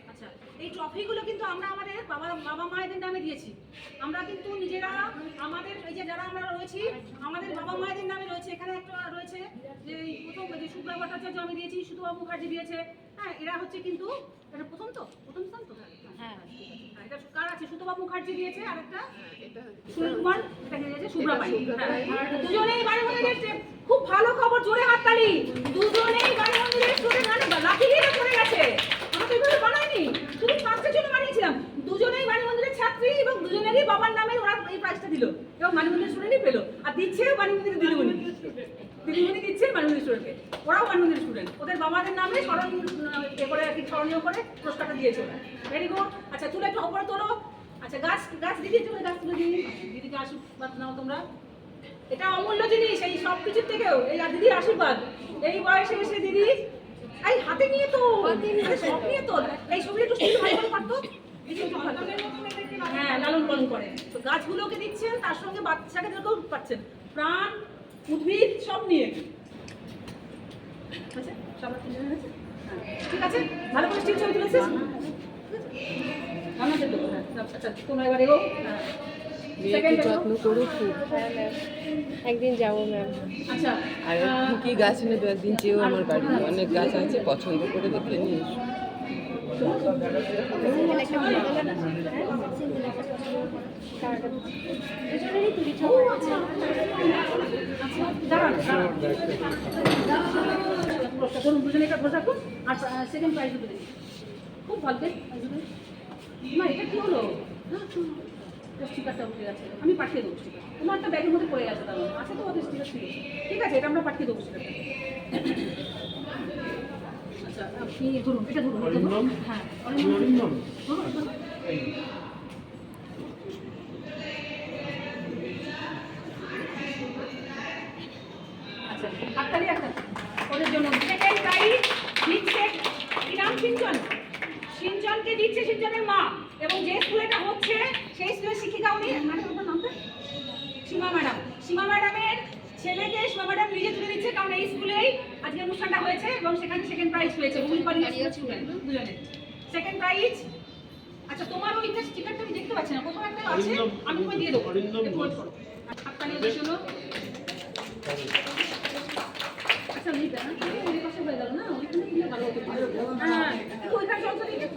আচ্ছা, এই ট্রফিগুলো কিন্তু আমরা আমাদের বাবা মায়েদের নামে দিয়েছি। আমরা কিন্তু নিজেরা আমাদের এই যে যারা আমরা রয়েছি আমাদের বাবা মায়েদের নামে রয়েছে। এখানে একটা রয়েছে যে প্রথম যে শুক্লা ভট্টাচার্য আমি দিয়েছি, সুতবাবু মুখার্জি দিয়েছে। হ্যাঁ, এরা হচ্ছে কিন্তু এটা প্রথম স্থান তো। হ্যাঁ, এটা কার আছে? সুতবাবু মুখার্জি দিয়েছে, আর একটা সুনীল কুমার এটা দিয়েছে শুভ্রা পাই। দুজনেই বাড়ি মন্দিরের খুব ভালো খবর, জোরে হাততালি। দুজনেই বাড়ি মন্দিরের স্টুডেন্ট, মানে লাকি দিয়ে চলে গেছে। আমরা তো এইভাবে বানাইনি, শুধু 5টার জন্য বানিয়েছিলাম। দুজনেই বাড়ি মন্দিরের ছাত্রী এবং দুজনেরই বাবার নামে ওরা এই প্রাইজটা দিল এবং বাড়ি মন্দিরের স্টুডেন্টই পেলো। আর দিচ্ছে বাড়ি মন্দিরের দিদিমণি দিচ্ছেন বাড়ি মন্দিরের স্টুডেন্টকে। ওরাও বাড়ি মন্দিরের স্টুডেন্ট, ওদের বাবাদের নামে করে আর কি স্মরণীয় করে পুরস্কারটা দিয়েছে ওরা। Very good. আচ্ছা, তুলে একটু ওপরে তোলো। আচ্ছা, গাছ দিদি চলে, গাছ তুলে দিদি, দিদিকে আশীর্বাদ নাও তোমরা। এটা অমূল্য জিনিস, এই সব কিছুর থেকেও এই দিদির আশীর্বাদ। এই বয়সে এসে দিদি এই হাতে নিয়ে তো সব নিয়ে তো এই ছবি একটু ভালো করে পারতো। হ্যাঁ, লালন পালন করে তো গাছগুলোকে দিচ্ছেন, তার সঙ্গে বাচ্চাদেরকেও পাচ্ছেন, প্রাণ উদ্ভিদ সব নিয়ে। ঠিক আছে, ভালো করে স্টিল ছবি তুলেছিস। আচ্ছা, তোমরা এবার এগো। যত্ন করো খুব। একদিন যাবো ম্যাম। আচ্ছা, আর কি গাছ এনে দু একদিন চেয়েও আমার বাড়ি অনেক গাছ আছে, পছন্দ করে দেখে নিয়ে এসো। খুব ভালো। না, এটা কি হলো? স্টিকারটা উঠে গেছে, আমি পাঠিয়ে দেবো স্টিকার। তোমার একটা ব্যাগের মধ্যে পড়ে গেছে, তার আছে তো ওদের স্টিকার ছিল। ঠিক আছে, এটা আমরা পাঠিয়ে দেবো স্টিকারটা। আচ্ছা, আপনি ধরুন, এটা ধরুন। হ্যাঁ, আচ্ছা, হাততালি একটা ওদের জন্য। সেকেন্ড প্রাইজ দিচ্ছে ইরাম সিঞ্চনকে দিচ্ছে সিঞ্চনের মা, এবং যে স্কুলে এটা হচ্ছে সেই স্কুলের শিক্ষিকা উনি, ম্যাডামের নামটা সীমা ম্যাডামের ছেলেকে সীমা ম্যাডাম নিজে তুলে দিচ্ছে, কারণ এই স্কুলেই আজকে অনুষ্ঠানটা হয়েছে এবং সেখানে সেকেন্ড প্রাইজ পেয়েছে দুজনে সেকেন্ড প্রাইজ। আচ্ছা, তোমার ওই স্টিকারটা আমি দেখতে পাচ্ছি না, কোথাও একটা আছে, আমি তোমায় দিয়ে দেবো। হাততালি ওদের জন্য। আচ্ছা, পাশে হয়ে গেল না, ওইখানে দিলে ভালো হতো। হ্যাঁ, ওইখানে চলতে দিকে